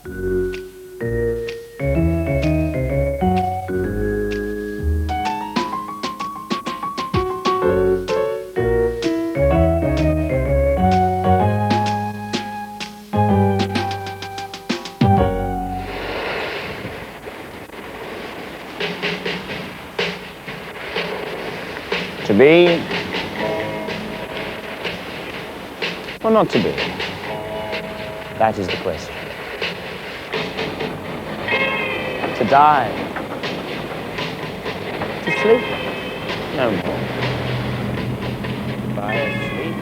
To be or not to be? That is the question. To die. To sleep? No more. By sleep.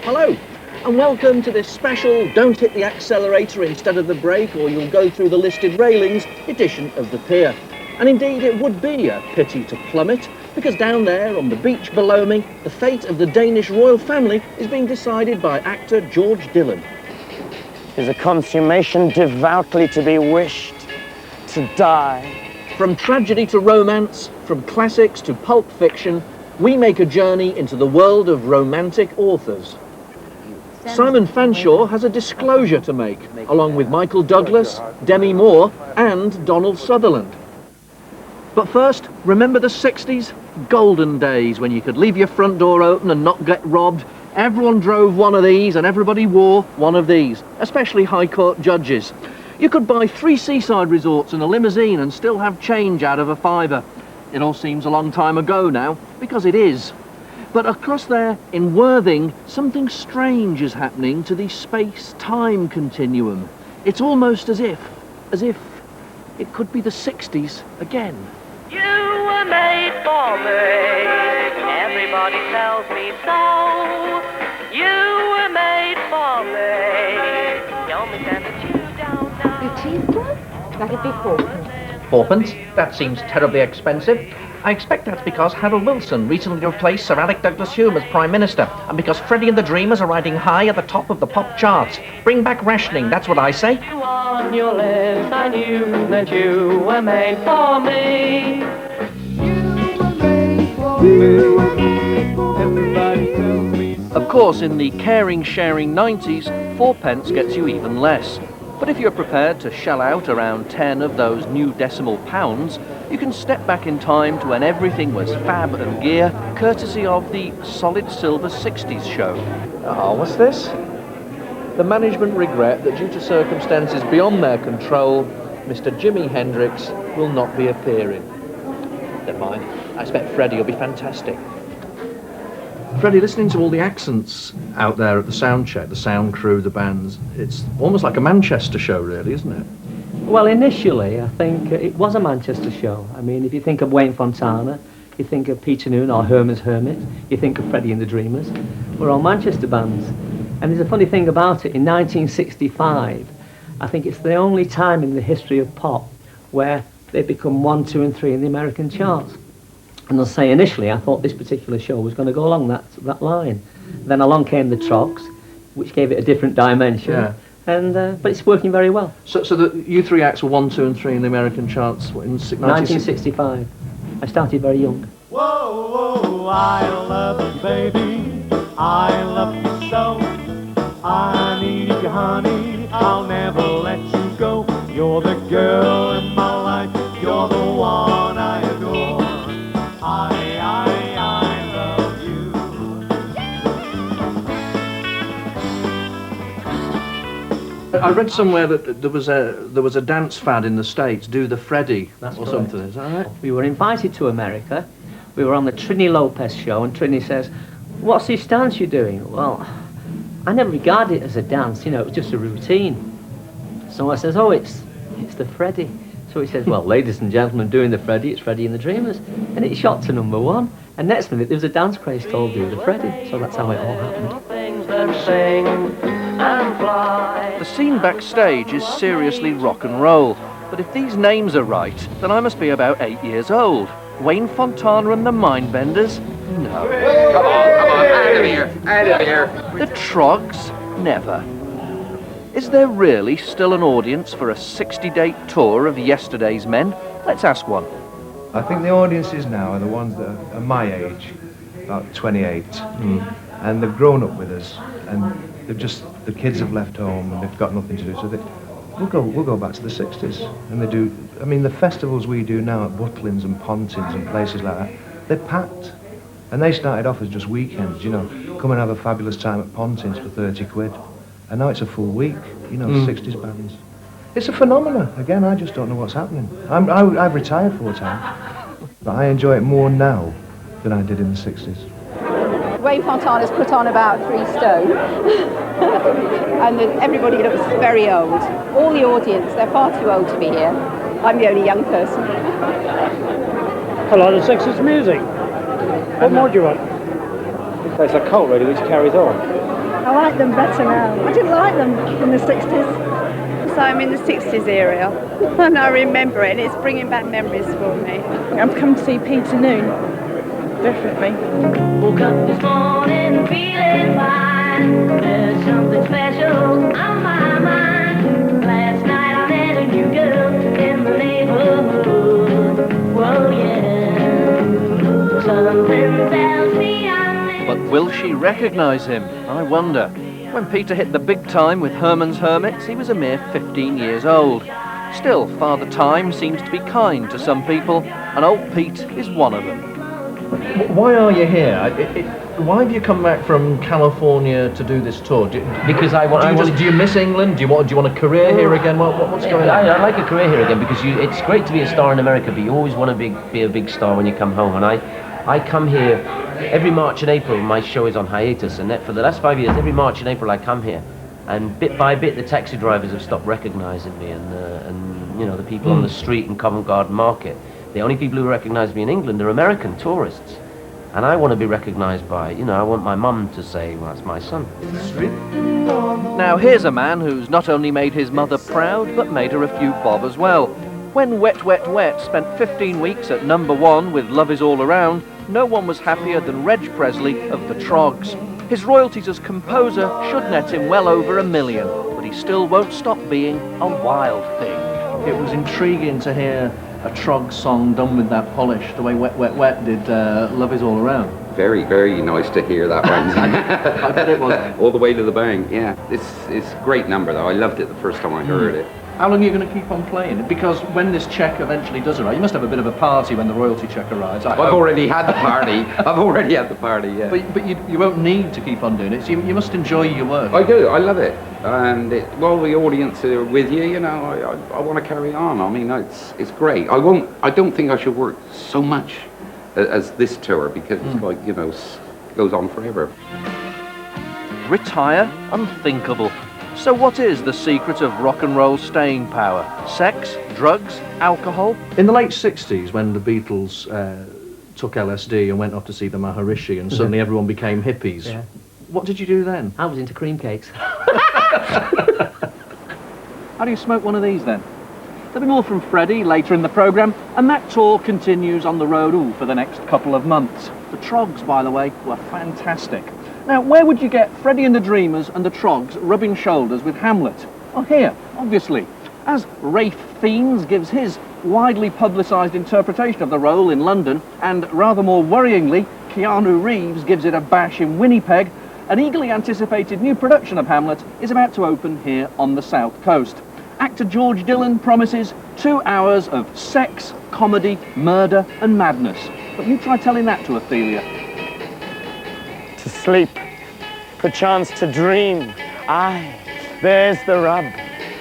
Hello, and welcome to this special Don't Hit the Accelerator Instead of the Brake or You'll Go Through the Listed Railings edition of the Pier. And indeed it would be a pity to plummet, because down there on the beach below me, the fate of the Danish royal family is being decided by actor George Dillon. Is a consummation devoutly to be wished, to die. From tragedy to romance, from classics to pulp fiction, we make a journey into the world of romantic authors. Simon Fanshawe has a disclosure to make, along with Michael Douglas, Demi Moore and Donald Sutherland. But first, remember the 60s? Golden days when you could leave your front door open and not get robbed. Everyone drove one of these and everybody wore one of these, especially High Court judges. You could buy 3 seaside resorts and a limousine and still have change out of a fiver. It all seems a long time ago now, because it is. But across there in Worthing, something strange is happening to the space-time continuum. It's almost as if it could be the 60s again. You were made for me, everybody tells me so. You were made for me, don't be sending you down now. Your cheesecloth? That'd be 4pence. 4pence? That seems terribly expensive. I expect that's because Harold Wilson recently replaced Sir Alec Douglas-Home as Prime Minister, and because Freddie and the Dreamers are riding high at the top of the pop charts. Bring back rationing, that's what I say. On your lips, I knew that you were made for me. Of course, in the caring, sharing 90s, 4pence gets you even less. But if you're prepared to shell out around 10 of those new decimal pounds, you can step back in time to when everything was fab and gear, courtesy of the Solid Silver 60s show. Oh, what's this? The management regret that due to circumstances beyond their control, Mr. Jimi Hendrix will not be appearing. Never mind, I expect Freddie will be fantastic. Freddie, listening to all the accents out there at the sound check, the sound crew, the bands, it's almost like a Manchester show, really, isn't it? Well, initially, I think it was a Manchester show. I mean, if you think of Wayne Fontana, you think of Peter Noon or Herman's Hermit, you think of Freddie and the Dreamers. We're all Manchester bands. And there's a funny thing about it, in 1965, I think it's the only time in the history of pop where they've become 1, 2 and 3 in the American charts. And I'll say initially I thought this particular show was going to go along that line. Then along came the Trogs, which gave it a different dimension. Yeah. And but it's working very well. So you 3 acts were 1, 2 and 3 in the American charts in 1965. I started very young. Whoa, whoa, I love you, baby. I love you so. I need you, honey. I'll never let you go. You're the girl in my life. You're the one I adore. I love you. I read somewhere that there was a dance fad in the States, Do the Freddie That's or correct. something. Is that right? We were invited to America. We were on the Trini Lopez show, and Trini says, "What's this dance you're doing?" Well, I never regarded it as a dance, you know, it was just a routine. So I says, "Oh, it's the Freddie." So he says, "Well, ladies and gentlemen, doing the Freddie, it's Freddie and the Dreamers." And it shot to #1. And next minute, there was a dance craze called Do the Freddie. So that's how it all happened. Things that sing and fly. The scene backstage is seriously rock and roll. But if these names are right, then I must be about 8 years old. Wayne Fontana and the Mindbenders? No. Come on, out of here, out of here. The Trogs? Never. Is there really still an audience for a 60-date tour of yesterday's men? Let's ask one. I think the audiences now are the ones that are my age, about 28, and they've grown up with us, and the kids have left home and they've got nothing to do, so We'll go back to the 60s. And they do, I mean, the festivals we do now at Butlins and Pontins and places like that, they're packed. And they started off as just weekends, you know, come and have a fabulous time at Pontins for 30 quid. And now it's a full week, you know, 60s bands. It's a phenomenon. Again, I just don't know what's happening. I've retired 4 times, but I enjoy it more now than I did in the 60s. Wayne Fontana's put on about 3 stone, and everybody looks very old. All the audience, they're far too old to be here. I'm the only young person. I like the 60s music. What more do you want? It's a cult really which carries on. I like them better now. I didn't like them in the 60s. So I'm in the 60s area, and I remember it, and it's bringing back memories for me. I've come to see Peter Noon. Definitely. Woke up this morning feeling fine. There's something special on my mind. Last night I met a new girl in the neighborhood. Whoa, yeah. Something tells me I'm in. But will she recognise him? I wonder. When Peter hit the big time with Herman's Hermits, he was a mere 15 years old. Still, Father Time seems to be kind to some people, and old Pete is one of them. Why are you here? Why have you come back from California to do this tour? Because I want. Do you miss England? Do you want a career here again? What's going on? I like a career here again because it's great to be a star in America, but you always want to be a big star when you come home. And I come here every March and April. My show is on hiatus, and for the last 5 years, every March and April I come here, and bit by bit the taxi drivers have stopped recognising me, and you know, the people on the street in Covent Garden Market. The only people who recognise me in England are American tourists. And I want to be recognised by, you know, I want my mum to say, well, that's my son. Now here's a man who's not only made his mother proud, but made her a few bob as well. When Wet Wet Wet spent 15 weeks at #1 with Love Is All Around, no one was happier than Reg Presley of the Trogs. His royalties as composer should net him well over $1 million, but he still won't stop being a wild thing. It was intriguing to hear a Trog song done with that polish, the way Wet Wet Wet did Love Is All Around. Very, very nice to hear that one. I bet it was. All the way to the bank, yeah. It's a great number though. I loved it the first time I heard it. How long are you going to keep on playing it? Because when this cheque eventually does arrive, you must have a bit of a party when the royalty cheque arrives. I've already had the party. I've already had the party, yeah. But you won't need to keep on doing it. So you must enjoy your work. I do. I love it. And while the audience are with you, you know, I want to carry on. I mean, it's great. I don't think I should work so much as this tour because it's like, you know, goes on forever. Retire? Unthinkable. So what is the secret of rock and roll staying power? Sex? Drugs? Alcohol? In the late 60s, when the Beatles took LSD and went off to see the Maharishi and suddenly everyone became hippies, what did you do then? I was into cream cakes. How do you smoke one of these then? There'll be more from Freddie later in the programme, and that tour continues on the road for the next couple of months. The Trogs, by the way, were fantastic. Now, where would you get Freddie and the Dreamers and the Trogs rubbing shoulders with Hamlet? Well, here, obviously. As Rafe Fiennes gives his widely publicised interpretation of the role in London, and rather more worryingly, Keanu Reeves gives it a bash in Winnipeg, an eagerly anticipated new production of Hamlet is about to open here on the South Coast. Actor George Dillon promises 2 hours of sex, comedy, murder and madness. But you try telling that to Ophelia. To sleep, perchance to dream. Aye, there's the rub.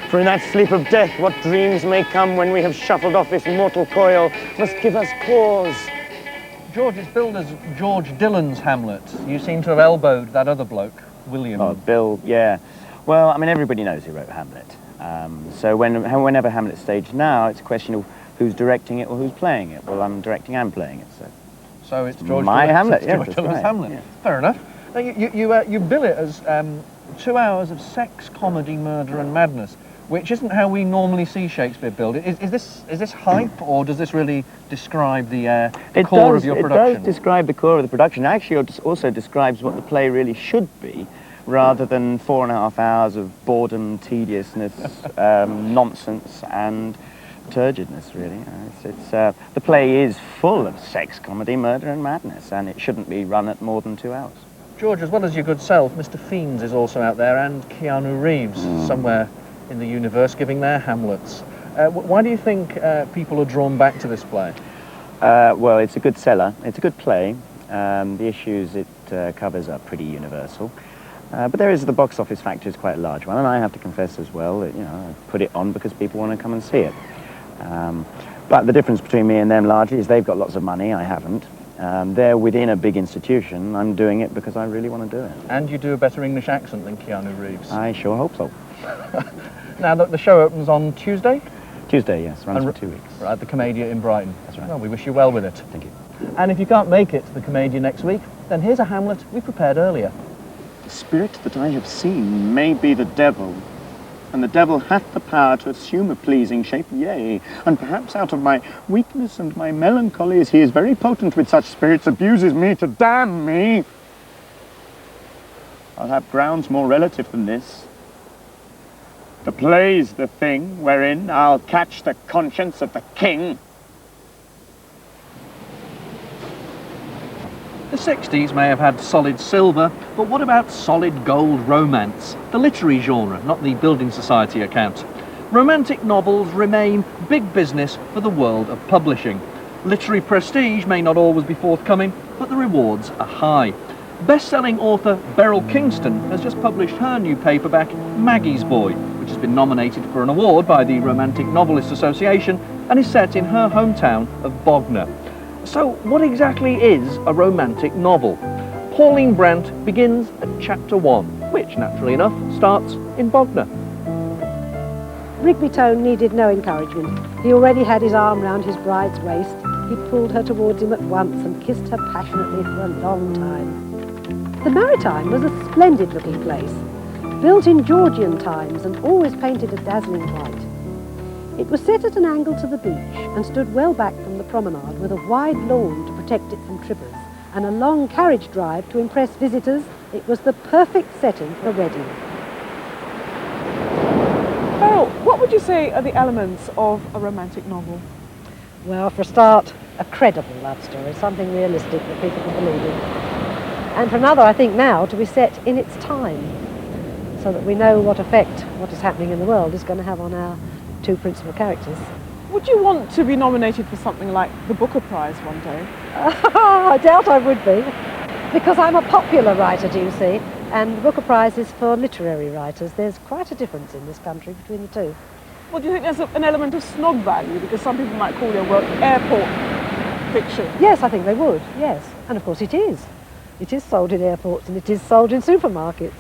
For in that sleep of death, what dreams may come when we have shuffled off this mortal coil must give us pause. George, it's billed as George Dillon's Hamlet. You seem to have elbowed that other bloke, William. Oh, Bill, yeah. Well, I mean, everybody knows who wrote Hamlet. So whenever Hamlet's staged now, it's a question of who's directing it or who's playing it. Well, I'm directing and playing it, so it's George my Dillon, Hamlet, George yes, Dillon's right. Hamlet. Yeah. Fair enough. Now, you bill it as 2 hours of sex, comedy, murder and madness, which isn't how we normally see Shakespeare billed. Is this hype, or does this really describe the core of your production? It does describe the core of the production. Actually, it also describes what the play really should be, rather than 4.5 hours of boredom, tediousness, nonsense and turgidness, really. The play is full of sex, comedy, murder and madness, and it shouldn't be run at more than 2 hours. George, as well as your good self, Mr. Fiennes is also out there, and Keanu Reeves somewhere in the universe giving their Hamlets. Why do you think people are drawn back to this play? Well, it's a good seller. It's a good play. The issues it covers are pretty universal. But the box office factor is quite a large one, and I have to confess as well that, I put it on because people want to come and see it. But the difference between me and them largely is they've got lots of money, I haven't. They're within a big institution. I'm doing it because I really want to do it. And you do a better English accent than Keanu Reeves. I sure hope so. Now, the show opens on Tuesday? Tuesday, yes. Runs for 2 weeks. Right, at the Commedia in Brighton. That's right. Well, we wish you well with it. Thank you. And if you can't make it to the Commedia next week, then here's a Hamlet we prepared earlier. The spirit that I have seen may be the devil, and the devil hath the power to assume a pleasing shape, yea, and perhaps out of my weakness and my melancholy, as he is very potent with such spirits, abuses me to damn me. I'll have grounds more relative than this. The play's the thing wherein I'll catch the conscience of the king. The 60s may have had solid silver, but what about solid gold romance? The literary genre, not the building society account. Romantic novels remain big business for the world of publishing. Literary prestige may not always be forthcoming, but the rewards are high. Best-selling author Beryl Kingston has just published her new paperback, Maggie's Boy, which has been nominated for an award by the Romantic Novelists Association and is set in her hometown of Bognor. So what exactly is a romantic novel? Pauline Brandt begins at chapter 1, which, naturally enough, starts in Bognor. Rigby Tone needed no encouragement. He already had his arm round his bride's waist. He pulled her towards him at once and kissed her passionately for a long time. The Maritime was a splendid-looking place, built in Georgian times and always painted a dazzling white. It was set at an angle to the beach and stood well back from the promenade with a wide lawn to protect it from trippers and a long carriage drive to impress visitors. It was the perfect setting for a wedding. Beryl, what would you say are the elements of a romantic novel? Well, for a start, a credible love story, something realistic that people can believe in. And for another, I think now, to be set in its time, so that we know what effect what is happening in the world is going to have on our two principal characters. Would you want to be nominated for something like the Booker Prize one day? I doubt I would be, because I'm a popular writer, do you see, and the Booker Prize is for literary writers. There's quite a difference in this country between the two. Well, do you think there's an element of snog value? Because some people might call your work airport fiction. Yes, I think they would, yes. And of course it is. It is sold in airports and it is sold in supermarkets.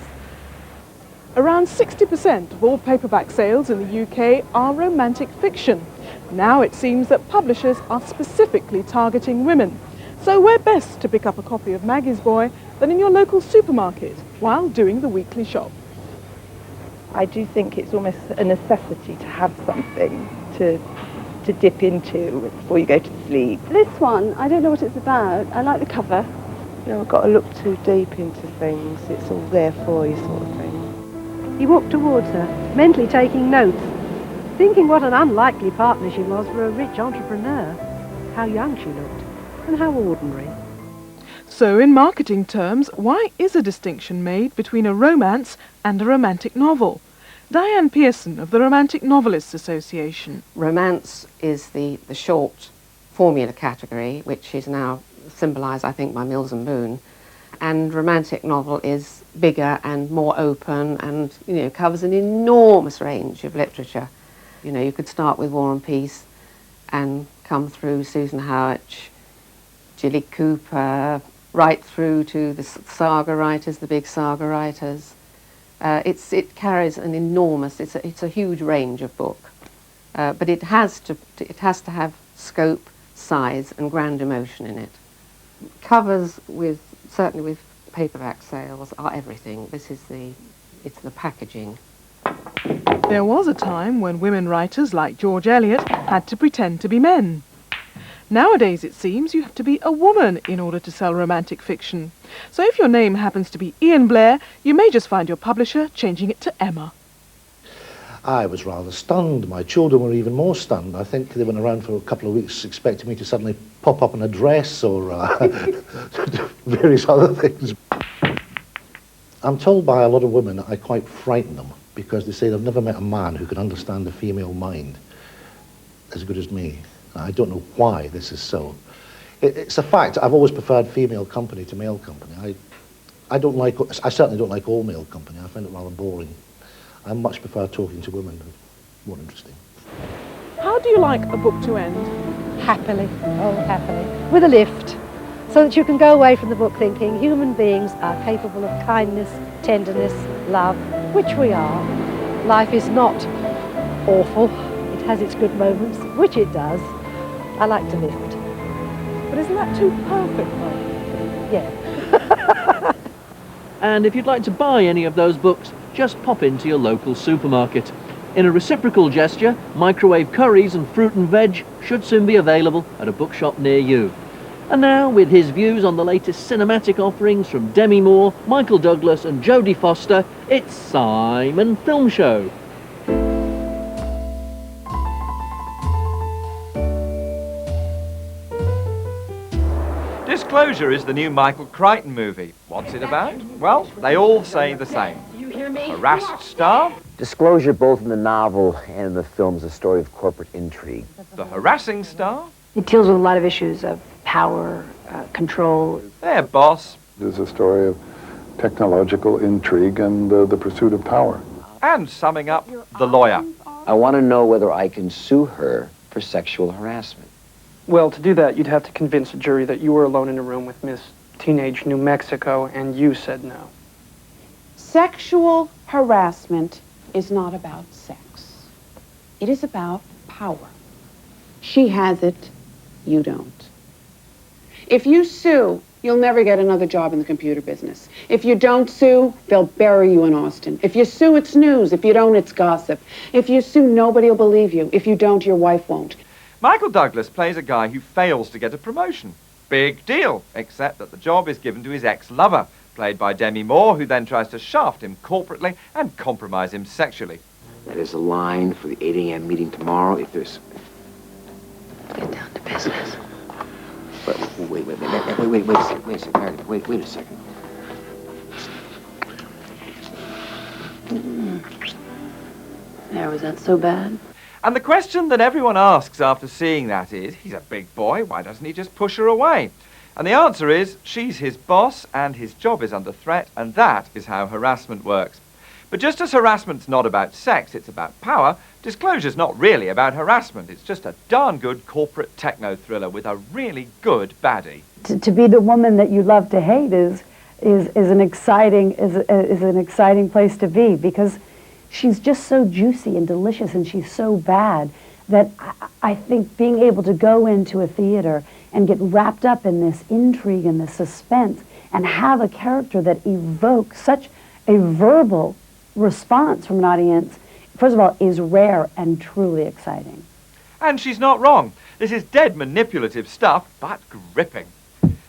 Around 60% of all paperback sales in the UK are romantic fiction. Now it seems that publishers are specifically targeting women. So where best to pick up a copy of Maggie's Boy than in your local supermarket while doing the weekly shop? I do think it's almost a necessity to have something to dip into before you go to sleep. This one, I don't know what it's about. I like the cover. You know, I've got to look too deep into things. It's all there for you, sort of thing. He walked towards her, mentally taking notes, thinking what an unlikely partner she was for a rich entrepreneur. How young she looked, and how ordinary. So in marketing terms, why is a distinction made between a romance and a romantic novel? Diane Pearson of the Romantic Novelists Association. Romance is the short formula category, which is now symbolised, I think, by Mills and Boon. And romantic novel is bigger and more open and, covers an enormous range of literature. You could start with War and Peace and come through Susan Howatch, Gilly Cooper, right through to the saga writers, the big saga writers. It carries an enormous, it's a huge range of book. But it has to have scope, size and grand emotion in it. Covers certainly with paperback sales are everything. It's the packaging. There was a time when women writers like George Eliot had to pretend to be men. Nowadays, it seems, you have to be a woman in order to sell romantic fiction. So if your name happens to be Ian Blair, you may just find your publisher changing it to Emma. I was rather stunned. My children were even more stunned. I think they went around for a couple of weeks expecting me to suddenly pop up in a dress or various other things. I'm told by a lot of women that I quite frighten them. because they say they've never met a man who can understand the female mind as good as me. I don't know why this is so. It's a fact. I've always preferred female company to male company. I certainly don't like all male company. I find it rather boring. I much prefer talking to women. More interesting. How do you like a book to end? Happily, oh happily, with a lift, so that you can go away from the book thinking human beings are capable of kindness, tenderness, love, which we are. Life is not awful. It has its good moments, which it does. I like to lift. But isn't that too perfect, though? Yeah. And if you'd like to buy any of those books, just pop into your local supermarket. In a reciprocal gesture, microwave curries and fruit and veg should soon be available at a bookshop near you. And now, with his views on the latest cinematic offerings from Demi Moore, Michael Douglas and Jodie Foster, it's Simon Film Show. Disclosure is the new Michael Crichton movie. What's it about? Well, they all say the same. You hear me? Harassed star, Disclosure, both in the novel and in the film, is a story of corporate intrigue. the harassing star, It deals with a lot of issues of power, control. their boss, There's a story of technological intrigue and the pursuit of power. and summing up, the lawyer. I want to know whether I can sue her for sexual harassment. Well, to do that, you'd have to convince a jury that you were alone in a room with Miss Teenage New Mexico, and you said no. Sexual harassment is not about sex. It is about power. She has it, you don't. If you sue, you'll never get another job in the computer business. If you don't sue, they'll bury you in Austin. If you sue, it's news. If you don't, it's gossip. If you sue, nobody will believe you. If you don't, your wife won't. Michael Douglas plays a guy who fails to get a promotion. Big deal, except that the job is given to his ex-lover, played by Demi Moore, who then tries to shaft him corporately and compromise him sexually. That is a line for the 8 a.m. meeting tomorrow. If there's... Get down to business. Wait a second, Meredith. Wait a second. There, was that so bad? And the question that everyone asks after seeing that is, he's a big boy, why doesn't he just push her away? And the answer is, she's his boss and his job is under threat, and that is how harassment works. But just as harassment's not about sex, it's about power, Disclosure's not really about harassment. It's just a darn good corporate techno thriller with a really good baddie. To be the woman that you love to hate is an exciting place to be, because she's just so juicy and delicious, and she's so bad that I think being able to go into a theater and get wrapped up in this intrigue and this suspense and have a character that evokes such a verbal response from an audience, first of all, is rare and truly exciting. And she's not wrong. This is dead manipulative stuff, but gripping.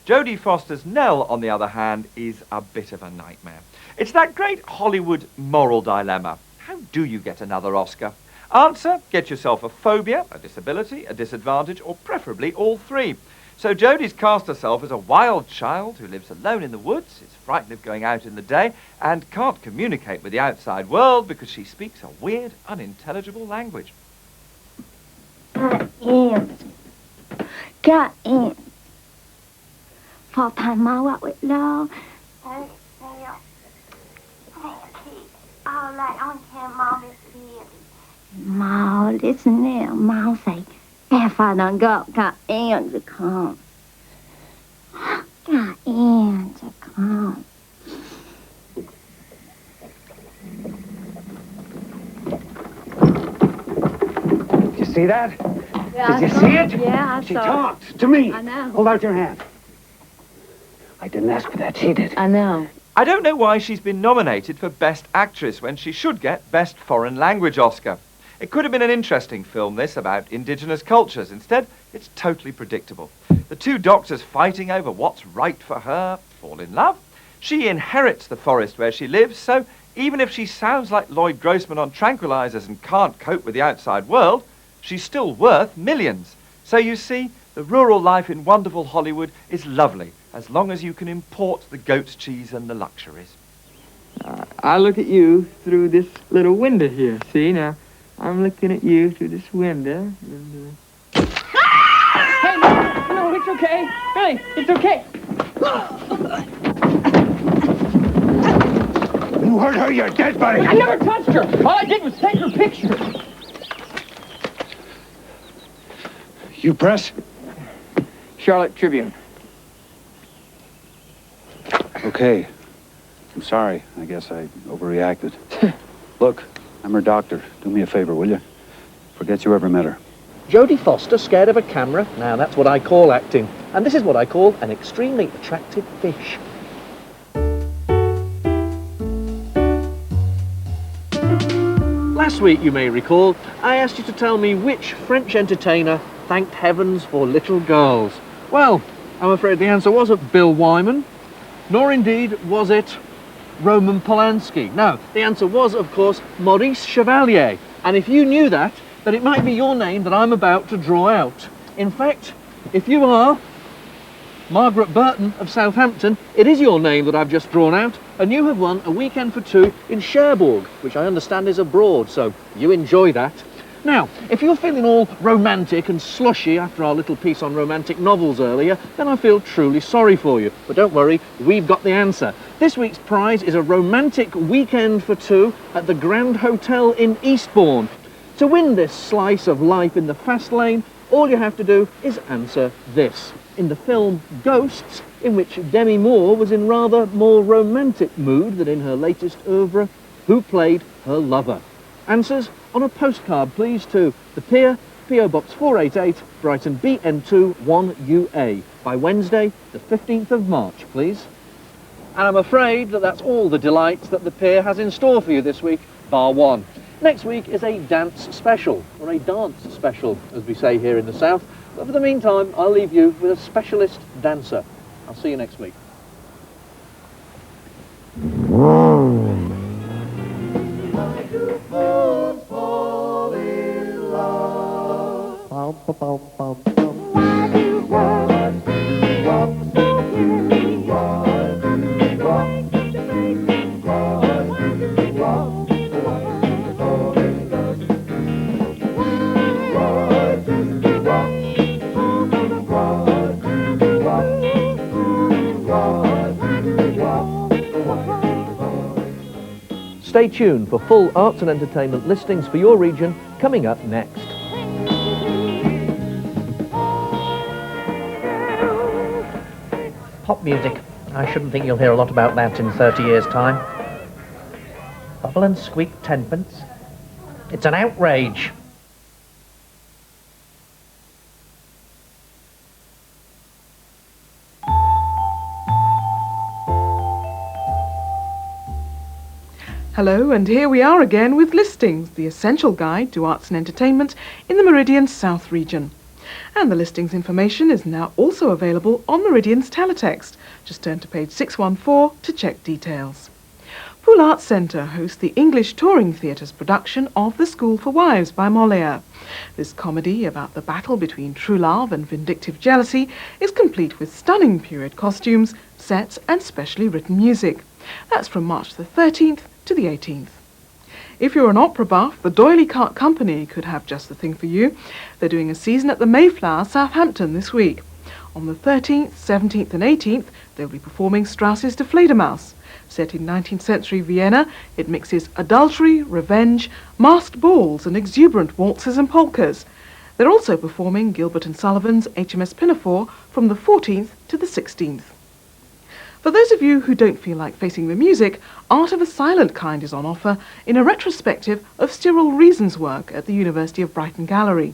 Jodie Foster's Nell, on the other hand, is a bit of a nightmare. It's that great Hollywood moral dilemma. How do you get another Oscar? Answer, get yourself a phobia, a disability, a disadvantage, or preferably all three. So Jodie's cast herself as a wild child who lives alone in the woods, is frightened of going out in the day, and can't communicate with the outside world because she speaks a weird, unintelligible language. Các em phò thầy mau ạ quậy lo. Mau listen now, mau say, if I don't go, các em to come. Các em to come. Did you see that? Yeah, Did you I see saw it? it. Yeah, I She saw it. talked to me. I know. Hold out your hand. I didn't ask for that. She did. I know. I don't know why she's been nominated for Best Actress when she should get Best Foreign Language Oscar. It could have been an interesting film, this, about indigenous cultures. Instead, it's totally predictable. The two doctors fighting over what's right for her, fall in love. She inherits the forest where she lives, so even if she sounds like Lloyd Grossman on tranquilizers and can't cope with the outside world, she's still worth millions. So you see, the rural life in wonderful Hollywood is lovely, as long as you can import the goat's cheese and the luxuries. I look at you through this little window here. See, now, I'm looking at you through this window. And, Hey, no, it's okay. Billy, it's okay. You hurt her, you're dead, buddy. I never touched her. All I did was take her picture. You press? Charlotte Tribune. Okay. I'm sorry. I guess I overreacted. Look, I'm her doctor. Do me a favor, will you? Forget you ever met her. Jodie Foster scared of a camera? Now that's what I call acting. And this is what I call an extremely attractive fish. Last week, you may recall, I asked you to tell me which French entertainer thanked heavens for little girls. Well, I'm afraid the answer wasn't Bill Wyman, nor indeed was it Roman Polanski. No, the answer was, of course, Maurice Chevalier. And if you knew that, then it might be your name that I'm about to draw out. In fact, if you are Margaret Burton of Southampton, it is your name that I've just drawn out, and you have won a weekend for two in Cherbourg, which I understand is abroad, so you enjoy that. Now, if you're feeling all romantic and slushy after our little piece on romantic novels earlier, then I feel truly sorry for you. But don't worry, we've got the answer. This week's prize is a romantic weekend for two at the Grand Hotel in Eastbourne. To win this slice of life in the fast lane, all you have to do is answer this. In the film Ghosts, in which Demi Moore was in rather more romantic mood than in her latest oeuvre, who played her lover? Answers on a postcard, please, to the Pier, P.O. Box 488, Brighton BN2 1UA, by Wednesday, the 15th of March, please. And I'm afraid that that's all the delights that the Pier has in store for you this week, bar one. Next week is a dance special, or a dance special, as we say here in the South. But for the meantime, I'll leave you with a specialist dancer. I'll see you next week. Stay tuned for full arts and entertainment listings for your region coming up next. Pop music. I shouldn't think you'll hear a lot about that in 30 years' time. Bubble and squeak tenpence. It's an outrage. Hello, and here we are again with Listings, the essential guide to arts and entertainment in the Meridian South region. And the listings information is now also available on Meridian's teletext. Just turn to page 614 to check details. Poole Arts Centre hosts the English Touring Theatre's production of The School for Wives by Molière. This comedy about the battle between true love and vindictive jealousy is complete with stunning period costumes, sets and specially written music. That's from March the 13th to the 18th. If you're an opera buff, the D'Oyly Carte Company could have just the thing for you. They're doing a season at the Mayflower, Southampton this week. On the 13th, 17th and 18th, they'll be performing Strauss's Die Fledermaus. Set in 19th century Vienna, it mixes adultery, revenge, masked balls and exuberant waltzes and polkas. They're also performing Gilbert and Sullivan's HMS Pinafore from the 14th to the 16th. For those of you who don't feel like facing the music, Art of a Silent Kind is on offer in a retrospective of Cyril Reason's work at the University of Brighton Gallery.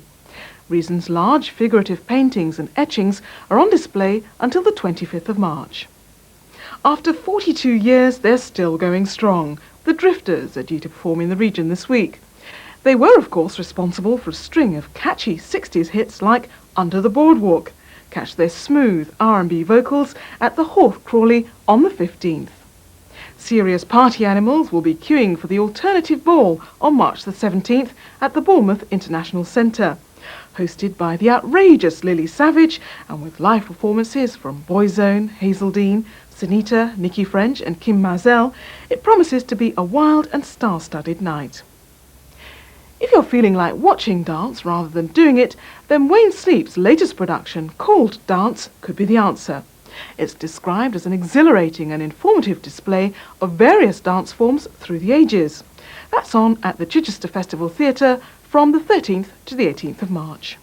Reason's large figurative paintings and etchings are on display until the 25th of March. After 42 years, they're still going strong. The Drifters are due to perform in the region this week. They were, of course, responsible for a string of catchy 60s hits like Under the Boardwalk. Catch their smooth R&B vocals at the Hawth Crawley on the 15th. Serious Party Animals will be queuing for the Alternative Ball on March the 17th at the Bournemouth International Centre. Hosted by the outrageous Lily Savage and with live performances from Boyzone, Hazel Dean, Sunita, Nikki French and Kim Mazel, it promises to be a wild and star-studded night. If you're feeling like watching dance rather than doing it, then Wayne Sleep's latest production, called Dance, could be the answer. It's described as an exhilarating and informative display of various dance forms through the ages. That's on at the Chichester Festival Theatre from the 13th to the 18th of March.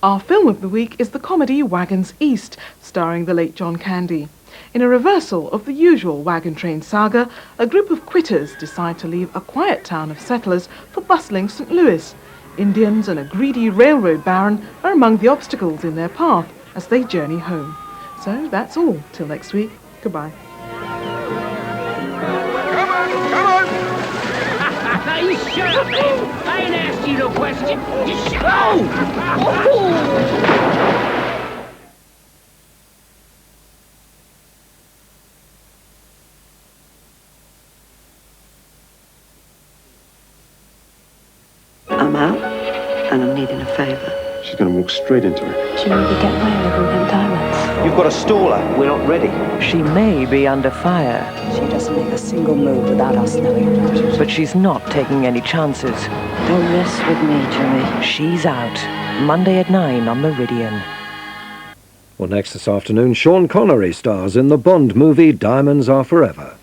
Our film of the week is the comedy Wagons East, starring the late John Candy. In a reversal of the usual wagon train saga, a group of quitters decide to leave a quiet town of settlers for bustling St. Louis. Indians and a greedy railroad baron are among the obstacles in their path as they journey home. So that's all. Till next week. Goodbye. Now you shut up, man. I ain't asked you no question. You shut up. I'm out, and I'm needing a favour. She's going to walk straight into it. She may be getting away with all them diamonds. You've got to stall her. We're not ready. She may be under fire. She doesn't make a single move without us knowing about it. But she's not taking any chances. Don't mess with me, Jimmy. She's out. Monday at 9 on Meridian. Well, next this afternoon, Sean Connery stars in the Bond movie Diamonds Are Forever.